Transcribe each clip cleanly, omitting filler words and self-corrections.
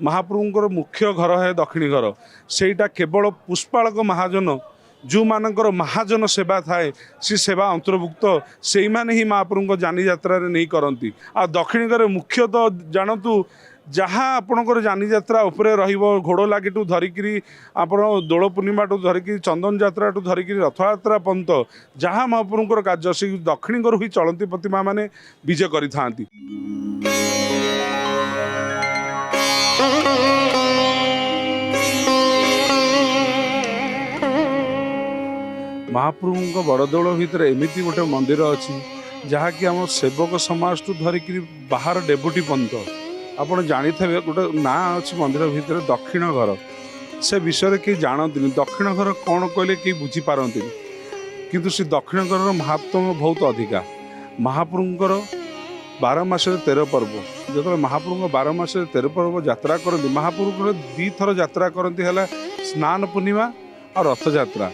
महाप्रभुंकर मुख्य घर है दक्षिणी घर सेटा केवल पुष्पालक महाजन जो मानकर महाजन सेवा थाए सी सेवा अंतर्भुक्त से मैंने ही महाप्रभु जानी यात्रा नहीं करती आ दक्षिणी घर मुख्य तो जानतु जहाँ आपणकर जानी यात्रा उपरे रहिबो घोड़ लागिटू धरिकी आपण दोल पूर्णिमा टू धरिकी चंदन यात्रा टू धरिकी रथयात्रा पर्यंत जहाँ महाप्रभुंकर कार्य से दक्षिणी घर ही चलती प्रतिमा माने विजय करि थांती। महाप्रभु बड़देल भितर एमती गोटे मंदिर अच्छी जहाँकि आम सेवक समाज टू धरिकी बाहर डेपुटी पर्यंत आपड़ जानी थे गोटे ना अच्छी मंदिर भितर दक्षिण घर से विषय कहीं जानती दक्षिण घर कौन कहले कहीं बुझीपारती किंतु से दक्षिण घर महात्म बहुत अधिका महाप्रभुंकर 12 मास 13 पर्व जो महाप्रभु 12 मास 13 पर्व यात्रा करती महाप्रभु दी थर यात्रा करती है स्नान पूर्णिमा और रथ यात्रा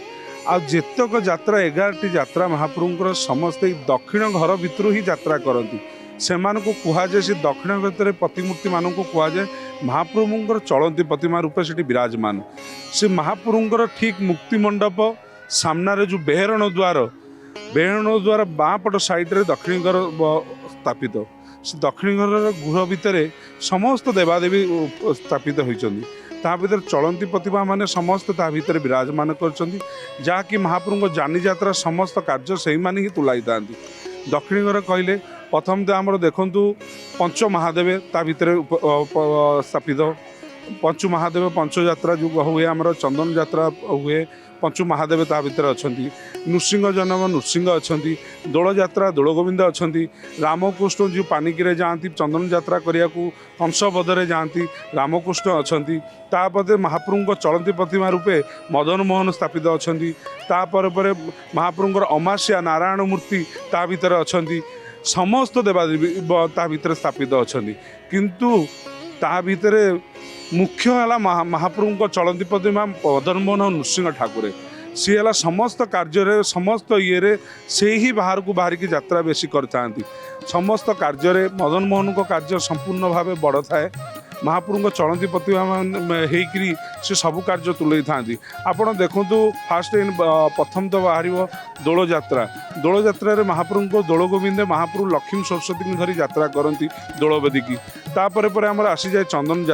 आ जेतक यात्रा 11टी यात्रा महाप्रभुंकर समस्ते दक्षिण घर भितर ही यात्रा करती से कहुए से दक्षिण भितर प्रतिमूर्ति मान कहुए महाप्रभुंकर चलती प्रतिमा रूपे से विराजमान से महाप्रभुंकर ठीक मुक्ति मंडप सामने जो बेहरण द्वार बाँपट साइड्रे दक्षिण घर स्थापित से दक्षिण घर गृह भितर समस्त देवादेवी स्थापित होती ता भीतर चलती प्रतिमा माने समस्त ता भीतर विराजमान करछंती जहाँकि महाप्रभु जानी यात्रा समस्त कार्य से ही ही तुलाई था दक्षिणी घर कहले प्रथम तो आमर देखु पंच महादेव ता भीतर स्थापित पंचु महादेव पंच यात्रा जो हुए आमर चंदन यात्रा हुए पंचु महादेव ता भीतर अच्छा नृसिंह जन्म नृसिंह अच्छा दोल यात्रा दोल गोविंद अच्छा रामकृष्ण जो पानिकी जाती चंदन यात्रा करने को हंसबधरे जाती रामकृष्ण अच्छा तापर महाप्रभु चलती प्रतिमा रूपे मदन मोहन स्थापित अच्छा महाप्रभुर अमास्या नारायण मूर्ति ता भीतर अच्छा समस्त देवादेवी ता भीतर स्थापित अच्छा किंतु ता भीतर मुख्य है महाप्रभु चलती प्रतिमा मदन मोहन नृसिंह ठाकुर सी है समस्त कार्य समस्त ये से ही बाहर को बाहर की यात्रा बेसी करता समस्त कार्य मदन मोहन को कार्य संपूर्ण भाव बड़ थाए महाप्रभु चलती प्रतिमा होकरी से सबू कार्य तुले था आपड़ देखु फास्ट प्रथम तो बाहर दोल यात्रा महाप्रभु को दोल गोविंद महाप्रभु लक्ष्मी सरस्वती को धरी यात्रा करती दोल बेदी तापर आमर आसी जाए चंदन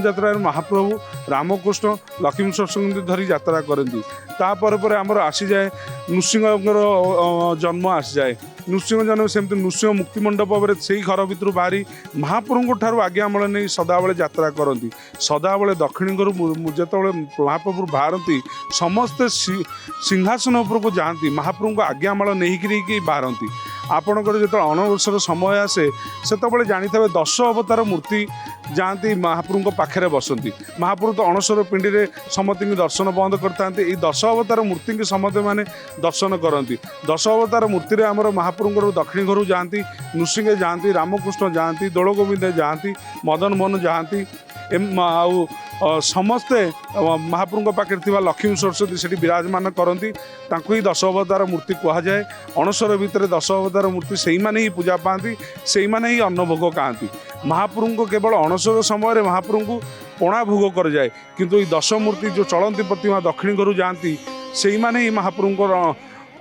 यात्रा महाप्रभु रामकृष्ण लक्ष्मी सरस्वती धरी यात्रा करती तापर आमर आसी जाए नृसिंह जन्म आसी जाए नृसिंह जन्म सेमती नृसिंह मुक्ति मंडप से ही घर भितर बाहरी महाप्रभु ठार आज्ञामल नहीं सदाबले यात्रा करती सदाबले दक्षिणी घर जो महाप्रभु बाहरती समस्ते सिंहासन उपरको जाती महाप्रभु को आज्ञामल नहीं बाहरती आपणकर जो अनवर्षर समय आसे से जानी थे 10 अवतार मूर्ति जाती महाप्रभु पाखे बसती महाप्रभु तो अणसर पिंडी में समस्त दर्शन बंद करते 10 अवतार मूर्ति की समस्त मैंने दर्शन करती 10 अवतार मूर्ति आमर महाप्रभु दक्षिणी घर जाती नृसिंह जाती रामकृष्ण जाती दोल गोविंद जाती मदन मोहन जाती समस्ते महाप्रभु पाखे लक्ष्मी सरस्वती से विराजमान करती ही 10 अवतार मूर्ति कहुए अणसर भितर 10 अवतार मूर्ति से ही पूजा पाती से ही अन्नभोग खाती महाप्रभु को केवल अणसर समय महाप्रभु को पणा भोग कर जाए किंतु ये 10 मूर्ति जो चलती प्रतिमा दक्षिणी घर जाती से ही महाप्रभु को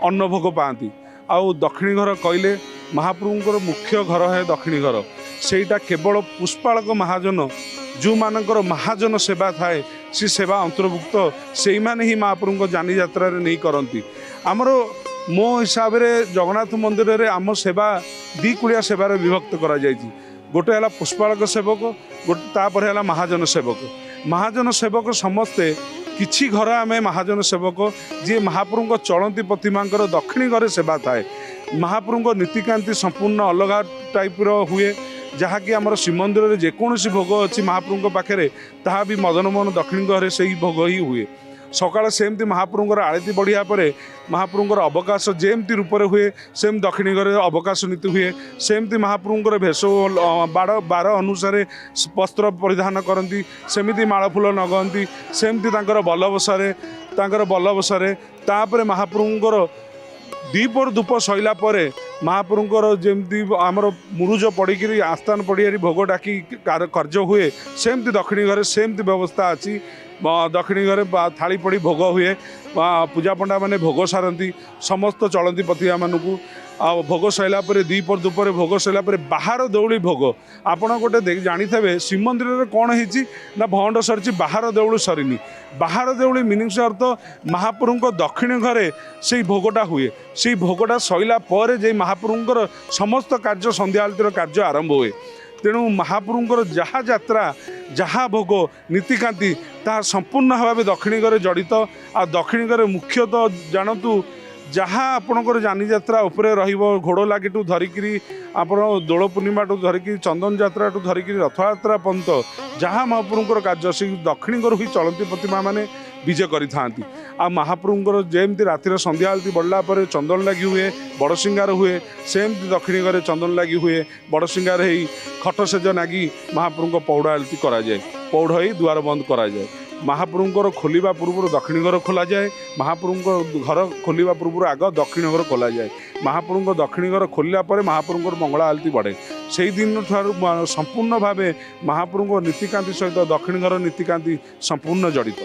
अन्नभोग पाती आउ दक्षिणी घर कहले महाप्रभुंर मुख्य घर है दक्षिणी घर सेटा केवल पुष्पालक महाजन जो मानकर महाजन सेवा थाए सी सेवा अंतर्भुक्त से ही महाप्रभु जानी यात्रा नहीं करती आमर मो हिसाब से जगन्नाथ मंदिर रे आम सेवा दी कुड़िया सेवार विभक्त करा जायछि गोटे है पुष्पालक सेवक गोटे तापर है महाजन सेवक समस्ते किछि घर आम महाजन सेवक जी महाप्रभु चलती प्रतिमा दक्षिणी घर सेवा थाए महाप्रभु नीतिकांति संपूर्ण अलग टाइप हुए जहाँकि आमर श्रीमंदिर में जेकोसी भोग अच्छी महाप्रभु पाखे ताहा भी मदन मोहन दक्षिणी घर से ही भोग ही हुए सकाल सेमती महाप्रभुर आरती बढ़िया पर महाप्रभुर अवकाश जेमती रूप हुए सेम दक्षिणी घर अवकाश नीति हुए सेमती महाप्रभुर भेष बार अनुसार वस्त्र परिधान करती सेमती माଳ फूल नगंती सेमती बल्लभसारे तापर महाप्रभुर दीपर धूप सैला महाप्रभुଙ୍କର ଯେମିତି ଆମର ମୁରୁଜ ପଡ଼ିକିରି ଆସ୍ଥାନ ପଡ଼ିଆରେ ଭୋଗ ଡାକି କାର୍ଯ୍ୟ ହୁଏ ସେମିତି ଦକ୍ଷିଣୀ ଘରେ ସେମିତି ବ୍ୟବସ୍ଥା ଅଛି। ଦକ୍ଷିଣୀ ଘରେ ଥାଳି ପଡ଼ି ଭୋଗ ହୁଏ, ପୂଜା ପଣ୍ଡା ମାନେ ଭୋଗ ସାରନ୍ତି ସମସ୍ତ ଚଳନ୍ତି ପତିଆମାନଙ୍କୁ। ଆଉ ଭୋଗ ସରିଲା ପରେ ଦ୍ୱିପହର ଧୂପରେ ଭୋଗ ସରିଲା ପରେ ବାହାର ଦେଉଳି ଭୋଗ ଆପଣ ଗୋଟେ ଜାଣିଥିବେ ଶ୍ରୀମନ୍ଦିରରେ କ'ଣ ହେଇଛି ନା ଭଣ୍ଡ ସରିଛି, ବାହାର ଦେଉଳି ସରିନି। ବାହାର ଦେଉଳି ମିନିଂସ ଅର୍ଥ ମହାପ୍ରଭୁଙ୍କ ଦକ୍ଷିଣ ଘରେ ସେଇ ଭୋଗଟା ହୁଏ। ସେଇ ଭୋଗଟା ସରିଲା ପରେ ଯାଇ ମହାପ୍ରଭୁଙ୍କର ସମସ୍ତ କାର୍ଯ୍ୟ ସନ୍ଧ୍ୟା ଆଳତୀର କାର୍ଯ୍ୟ ଆରମ୍ଭ ହୁଏ। ତେଣୁ ମହାପ୍ରଭୁଙ୍କର ଯାହା ଯାତ୍ରା ଯାହା ଭୋଗ ନୀତିକାନ୍ତି ତାହା ସମ୍ପୂର୍ଣ୍ଣ ଭାବେ ଦକ୍ଷିଣୀ ଘରେ ଜଡ଼ିତ। ଆଉ ଦକ୍ଷିଣୀ ଘରେ ମୁଖ୍ୟତଃ ଜାଣନ୍ତୁ ଯାହା ଆପଣଙ୍କର ଯାନିଯାତ୍ରା ଉପରେ ରହିବ, ଘୋଡ଼ ଲାଗିଠୁ ଧରିକିରି ଆପଣ ଦୋଳ ପୂର୍ଣ୍ଣିମାଠୁ ଧରିକି ଚନ୍ଦନ ଯାତ୍ରାଠୁ ଧରିକିରି ରଥଯାତ୍ରା ପର୍ଯ୍ୟନ୍ତ ଯାହା ମହାପ୍ରଭୁଙ୍କର କାର୍ଯ୍ୟ ସେଇ ଦକ୍ଷିଣୀ ଘରୁ ହିଁ ଚଳନ୍ତି ପ୍ରତିମା ମାନେ ବିଜେ କରିଥାନ୍ତି। ଆଉ ମହାପ୍ରଭୁଙ୍କର ଯେମିତି ରାତିରେ ସନ୍ଧ୍ୟା ଆଳତୀ ବଢ଼ିଲା ପରେ ଚନ୍ଦନ ଲାଗି ହୁଏ, ବଡ଼ ସିଙ୍ଗାର ହୁଏ, ସେମିତି ଦକ୍ଷିଣୀ ଘରେ ଚନ୍ଦନ ଲାଗି ହୁଏ, ବଡ଼ ସିଙ୍ଗାର ହେଇ ଖଟ ସେଜ ନାଗି ମହାପ୍ରଭୁଙ୍କ ପୌଡ଼ ଆଳତୀ କରାଯାଏ। ପୌଢ଼ ହେଇ ଦୁଆର ବନ୍ଦ କରାଯାଏ। ମହାପ୍ରଭୁଙ୍କର ଖୋଲିବା ପୂର୍ବରୁ ଦକ୍ଷିଣୀ ଘର ଖୋଲାଯାଏ। ମହାପ୍ରଭୁଙ୍କ ଘର ଖୋଲିବା ପୂର୍ବରୁ ଆଗ ଦକ୍ଷିଣ ଘର ଖୋଲାଯାଏ। ମହାପ୍ରଭୁଙ୍କ ଦକ୍ଷିଣୀ ଘର ଖୋଲିଲା ପରେ ମହାପ୍ରଭୁଙ୍କର ମଙ୍ଗଳା ଆଳତୀ ବଢ଼େ। ସେହି ଦିନଠାରୁ ସମ୍ପୂର୍ଣ୍ଣ ଭାବେ ମହାପ୍ରଭୁଙ୍କ ନୀତିକାନ୍ତି ସହିତ ଦକ୍ଷିଣୀ ଘର ନୀତିକାନ୍ତି ସମ୍ପୂର୍ଣ୍ଣ ଜଡ଼ିତ।